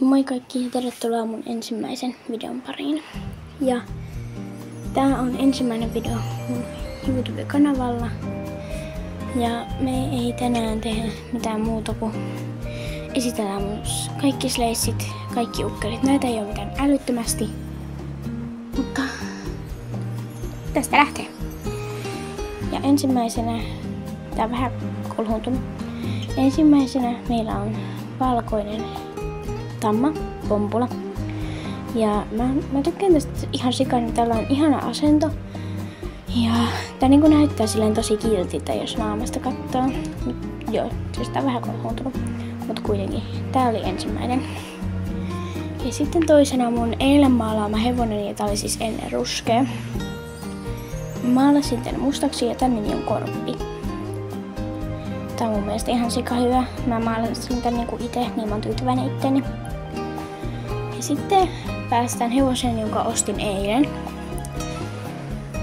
Moi kaikki ja tervetuloa mun ensimmäisen videon pariin. Ja tää on ensimmäinen video mun YouTube-kanavalla. Ja me ei tänään tehdä mitään muuta kuin esitellään mun kaikki sleissit, kaikki ukkelit. Näitä ei oo mitään älyttömästi. Mutta tästä lähtee. Ja ensimmäisenä, tää on vähän kolhuntunut. Ensimmäisenä meillä on valkoinen tamma, pompula. Ja mä tykkään tästä ihan sikana, tällä on ihana asento. Ja tää niinku näyttää silleen tosi kiltiltä, jos naamasta kattoo. Joo, siis tää on vähän kolhuntunut, mut kuitenkin. Tää oli ensimmäinen. Ja sitten toisena mun eilen maalaama hevonen, ja tää oli siis ennen ruskea. Maalasin tän mustaksi ja tän nimi on Korppi. Tää on mun mielestä ihan sika hyvä. Mä maalasin tän niinku ite, niin mä oon tyytyväinen itteeni. Ja sitten päästään hevoseen, jonka ostin eilen.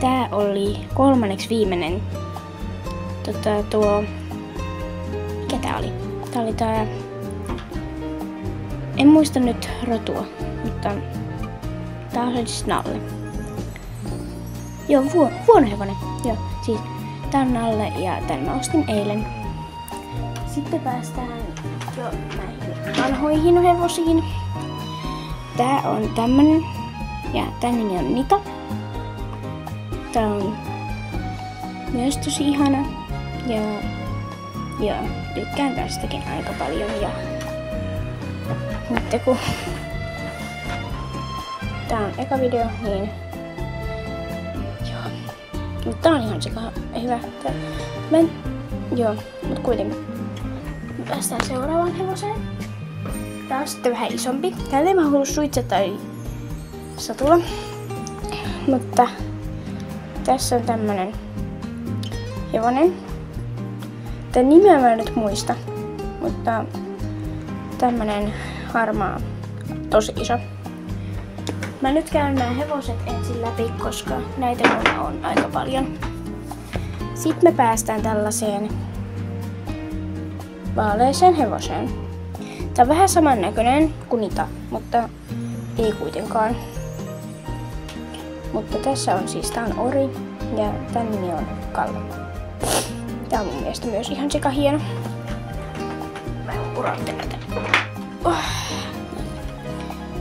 Tää oli kolmanneksi viimeinen. Mikä tää oli? Tää oli tää... En muista nyt rotua, mutta tää on siis Nalle. Joo, vuonohevonen. Joo, siis tää on Nalle ja tän mä ostin eilen. Sitten päästään jo näihin vanhoihin hevosiin. Tää on tämmönen ja tän nimi on Mika. Tää on myös tosi ihana ja tykkään tästäkin aika paljon. Ja nyt kun tää on eka video, niin joo, mutta tää on ihan sika hyvä. Joo, mut kuitenkin päästään seuraavaan hevoseen. Tää on sitten vähän isompi. Täällä ei mahdu suitse tai satula. Mutta tässä on tämmönen hevonen. Tän nimeä mä en nyt muista. Mutta tämmönen harmaa, tosi iso. Mä nyt käyn nämä hevoset ensin läpi, koska näitä mulla on aika paljon. Sitten me päästään tällaiseen vaaleeseen hevoseen. Tää on vähän samannäköinen kuin Nita, mutta ei kuitenkaan. Mutta tässä on siis, tää on Ori ja tän nimi on Kalle. Tää on mun mielestä myös ihan sika hieno. Mä urattelen tätä.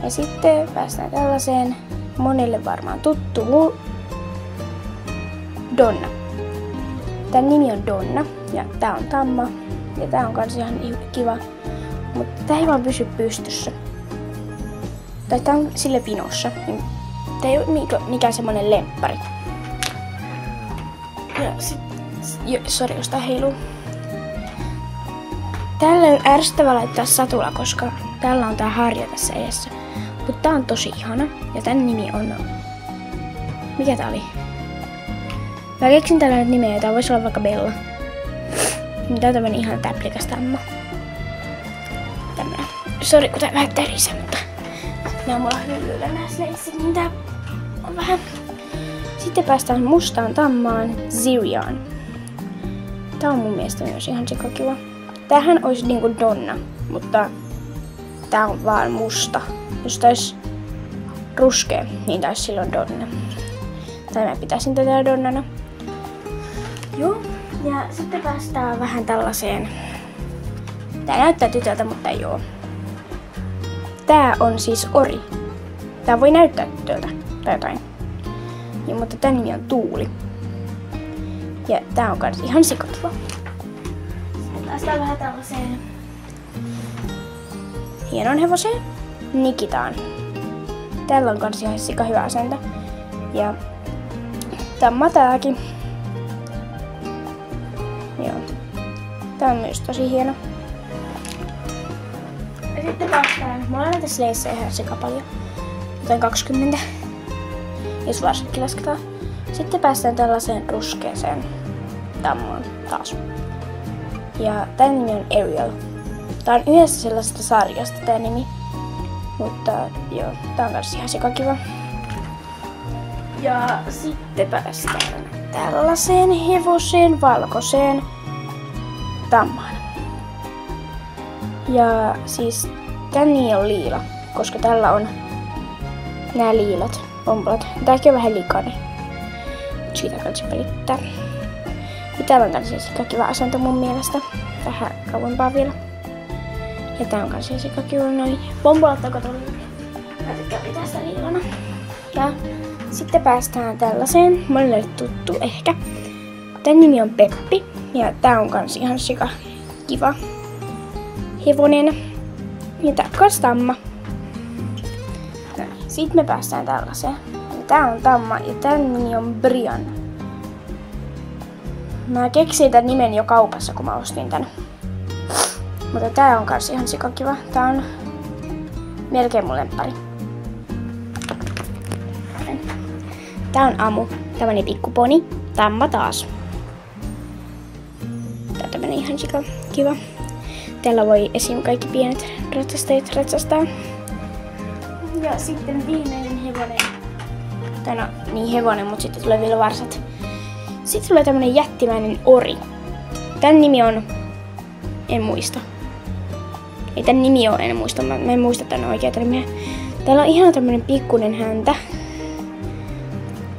Ja sitten päästään tällaiseen monelle varmaan tuttuun Donna. Tän nimi on Donna ja tää on tamma ja tää on kans ihan kiva. Mutta tää ei vaan pysy pystyssä. Tai tää on sille vinossa. Tää ei oo mikään semmonen lemppari. Ja sit... Sori, jos tää heiluu. Tällä on ärsyttävä laittaa satula, koska tällä on tää harja tässä edessä. Mutta tää on tosi ihana. Ja tän nimi on... Mikä tää oli? Mä keksin tällä nyt nimeä, tää voisi olla vaikka Bella. Tää on tämmönen ihan täplikäs tamma. Tämmönen. Sori, kun tää vähän tärisee, mutta... Nää on mulla hyllyllä nää sleissit, niin tää on vähän... Sitten päästään mustaan tammaan, Ziriaan. Tää on mun mielestä myös ihan sikakiva. Tämähän olisi niinku Donna, mutta tää on vaan musta. Jos tää olisi ruskea, niin tää olisi silloin Donna. Tai mä pitäisin tätä Donnana. Joo, ja sitten päästään vähän tällaiseen... Tää näyttää tytöltä, mutta ei oo. Tää on siis Ori. Tää voi näyttää tytöltä tai jotain. Ja, mutta tän nimi on Tuuli. Ja tää on kans ihan sikokiva. Sitten päästään vähän tällaiseen hienon hevoseen, Nikitaan. Tällä on kans ihan sika hyvä asento. Ja tamma tääkin. Joo. Tää on myös tosi hieno. Ja sitten päästään, mulla on näitä sleissejä ihan sika paljon. Jotain 20. Jos varsinkin lasketaan. Sitten päästään tällaiseen ruskeeseen tammaan taas. Ja tän nimi on Ariel. Tää on yhdessä sellaisesta sarjasta tää nimi. Mutta joo, tää on kans ihan sikakiva. Ja sitten päästään tällaiseen hevoseen, valkoiseen tammaan. Ja siis tän nimi on Liila, koska tällä on nää liilat pompolat. Tääkin on vähän likainen. Siitä kanssa välittää. Ja täällä on kans kiva asento mun mielestä. Vähän kauempaa vielä. Ja tää on kans kiva noin pompolat takotoli. Mä tykkään tästä liilana. Ja sitten päästään tällaiseen, monelle tuttu ehkä. Tän nimi on Peppi ja tää on kans ihan sika kiva hevonen. Ja tää on kans tamma. Sitten me päästään tällaiseen. Ja tää on tamma ja tän nimi on Brian. Mä keksin tän nimen jo kaupassa kun mä ostin tän. Mutta tää on kans ihan sika kiva. Tää on melkein mun lemppari. Tää on Amu, tämmönen pikkuponi, tamma taas. Tää on tämmönen ihan sika kiva. Täällä voi esim. Kaikki pienet ratsastajat ratsastaa. Ja sitten viimeinen hevonen. Tai no, niin hevonen, mutta sitten tulee vielä varsat. Sitten tulee tämmönen jättimäinen ori. Tän nimi on... En muista. Ei tän nimi on, en muista. Mä en muista tän oikeata nimeä. Täällä on ihan tämmönen pikkunen häntä.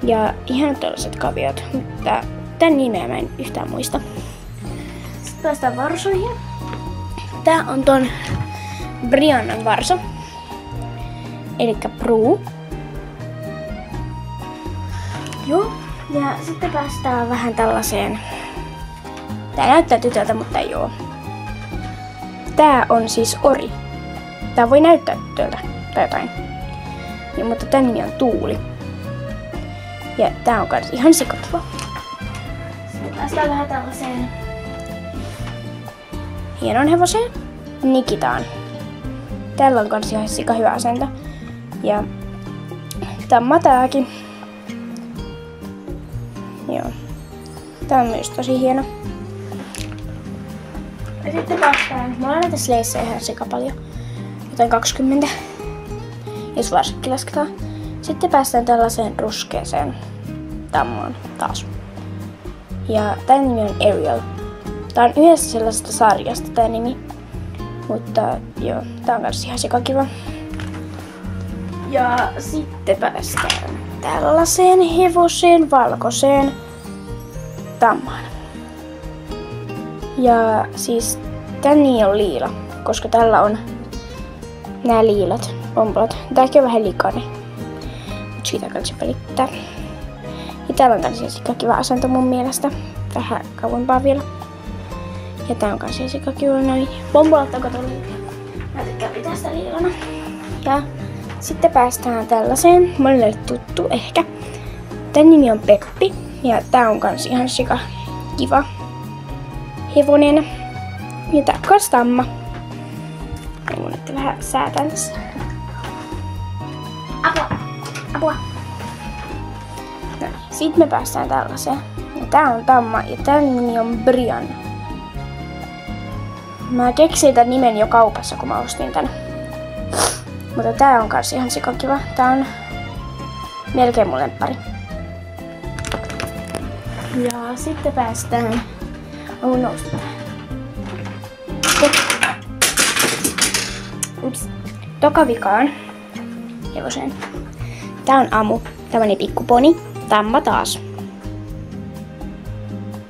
Ja ihan tällaiset kaviot, mutta tän nimeä mä en yhtään muista. Sitten päästään varsoihin. Tää on ton Briannan varso. Elikkä Prue. Joo. Ja sitten päästään vähän tällaiseen. Tää näyttää tytöltä, mutta ei oo. Tää on siis ori. Tää voi näyttää tytöltä tai jotain. Ja, mutta tän nimi on Tuuli. Ja tää on kans ihan sikakiva. Sitten päästään vähän tällaiseen hienon hevoseen, Nikitaan. Tällä on kans ihan sika hyvä asento. Ja tamma tääkin. Joo. Tää on myös tosi hieno. Ja sitten päästään, mulla on näitä sleissejä ihan sika paljon. Jotain 20. Jos varsinkin lasketaan. Sitten päästään tällaiseen ruskeeseen tammaan taas. Ja tän nimi on Ariel. Tää on yhdessä sellaisesta sarjasta tää nimi. Mutta joo, tää on kans ihan sikakiva. Ja sitten päästään tällaiseen hevoseen, valkoiseen tammaan. Ja siis tän nimi on Liila, koska tällä on nää liilat pompolat. Tääkin on vähän likainen. Mut siitä kanssa välittää. Ja täällä on kans kiva asento mun mielestä. Vähän kauempaa vielä. Ja tää on kans kiva noin pompolat takotoli. Mä tykkään tästä liilana. Ja sitten päästään tällaiseen, monelle tuttu ehkä. Tän nimi on Peppi ja tää on kans ihan sika kiva hevonen. Ja tää on kans tamma. Ei mun nyt vähän säätää tässä. Apua! No, sit me päästään tällaiseen. Ja tää on tamma ja tän nimi on Brian. Mä keksin tän nimen jo kaupassa kun mä ostin tän. Mutta tää on kans ihan sikakiva. Tää on melkein mun lemppari. Ja sitten päästään... On nousta tähän. Tokavikaan hevoseen. Tää on Amu, tämmönen pikkuponi, tamma taas.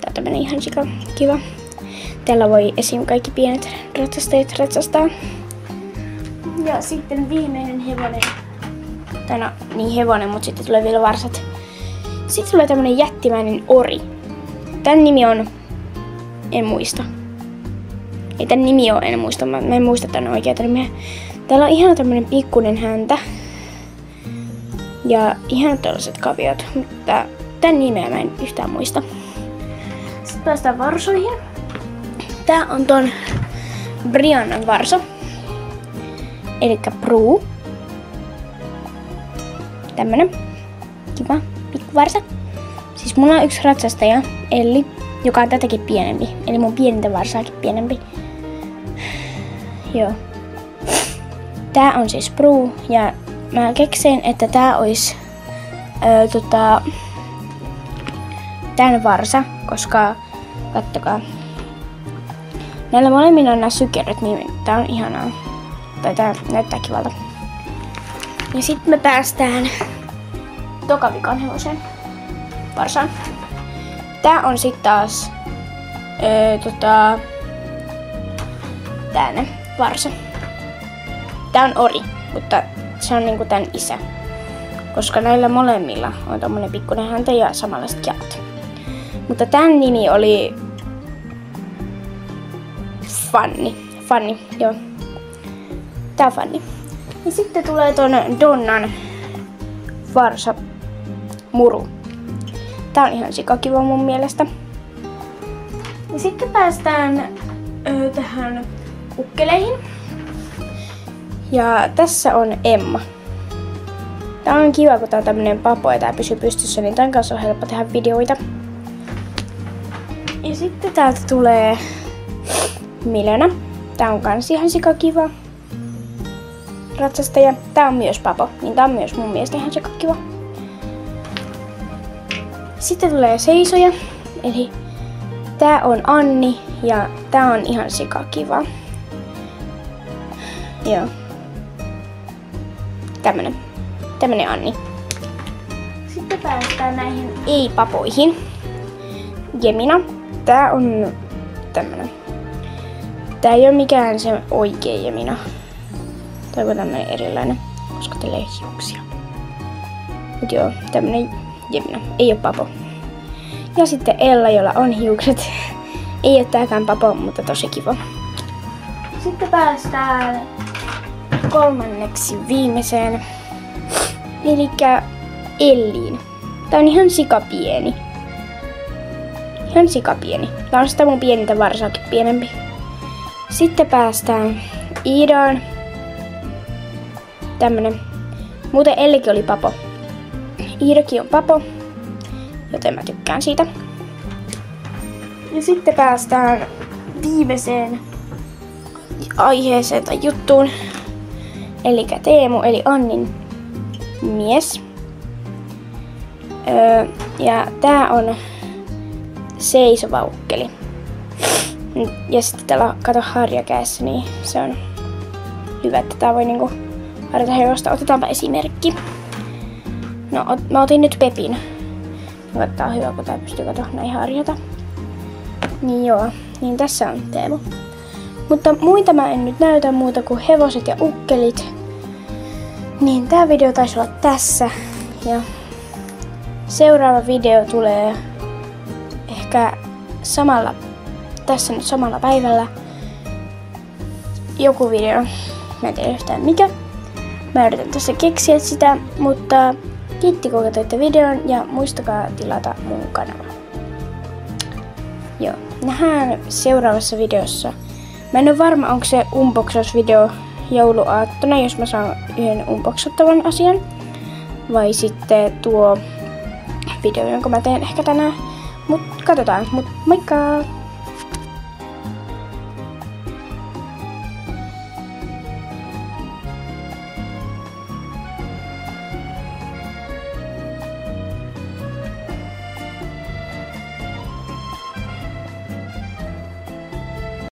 Tää on tämmönen ihan kiva. Täällä voi esim. Kaikki pienet ratsastajat ratsastaa. Ja sitten viimeinen hevonen. Tai no, niin hevonen, mutta sitten tulee vielä varsat. Sitten tulee tämmönen jättimäinen ori. Tän nimi on... En muista. Ei tän nimi on, en muista. Mä en muista tän oikeata nimeä. Täällä on ihan tämmönen pikkunen häntä. Ja ihan tällaiset kaviot. Mutta tän nimeä mä en yhtään muista. Sitten päästään varsoihin. Tää on ton Briannan varso. Elikkä Prue. Tämmönen kiva pikkuvarsa. Siis mulla on yksi ratsastaja, Elli, joka on tätäkin pienempi. Eli mun pienintä varsaakin pienempi. Joo. Tää on siis Prue ja mä keksin, että tää ois tän varsa, koska kattokaa. Näillä molemmilla on nää sykeröt, niin tää on ihanaa. Tai tää näyttää kivalta. Ja sitten me päästään tokavikan hevoseen. Varsaan. Tää on sit taas tääne varsa. Tää on ori, mutta se on niinku tän isä. Koska näillä molemmilla on tommonen pikkuinen häntä ja samanlaiset jalat. Mutta tän nimi oli Fanny, joo. Tää on Fanny. Ja sitten tulee ton Donnan varsa Muru. Tää on ihan sikakiva mun mielestä. Ja sitten päästään tähän ukkeleihin. Ja tässä on Emma. Tää on kiva, kun tää on tämmönen papo ja tää pysyy pystyssä, niin tän kanssa on helppo tehdä videoita. Ja sitten täältä tulee Milena. Tää on kans ihan sikakiva ratsastaja. Tää on myös papo, niin tää on myös mun mielestä ihan sikakiva. Sitten tulee seisoja, eli tää on Anni ja tää on ihan sikakiva. Joo. Tämmönen Anni. Sitten päästään näihin ei-papoihin. Jemina. Tää on tämmönen. Tää ei oo mikään se oikea Jemina. Tää on tämmönen erilainen, koska teillä ei hiuksia. Mut joo, tämmönen Jemina. Ei oo papo. Ja sitten Ella, jolla on hiukset. Ei oo tääkään papo, mutta tosi kiva. Sitten päästään kolmanneksi viimeiseen. Elikkä Elliin. Tää on ihan sikapieni. Ihan sikapieni. Tää on sitä mun pienintä varsaakin pienempi. Sitten päästään Iidaan. Tämmönen. Muuten Ellikin oli papo. Iidakin on papo, joten mä tykkään siitä. Ja sitten päästään viimeiseen aiheeseen tai juttuun. Elikkä Teemu, eli Annin mies. Ja tää on seisova ukkeli. Ja sitten täällä on kato harja kädessä, niin se on hyvä, että tää voi niinku harjata hevosta. Otetaanpa esimerkki. No, mä otin nyt Pepin. Tää on hyvä, kun tää pystyy kato näin harjata. Niin joo, niin tässä on Teemu. Mutta muita mä en nyt näytä muuta kuin hevoset ja ukkelit. Niin tää video taisi olla tässä. Ja seuraava video tulee ehkä tässä nyt samalla päivällä. Joku video. Mä en tiedä yhtään mikä. Mä yritän tässä keksiä sitä, mutta kiitti kun katsoitte videon ja muistakaa tilata mun kanava. Joo, nähdään seuraavassa videossa. Mä en ole varma, onko se unboxausvideo jouluaattona, jos mä saan yhden unboxattavan asian. Vai sitten tuo video, jonka mä teen ehkä tänään. Mut katsotaan. Mut moikka!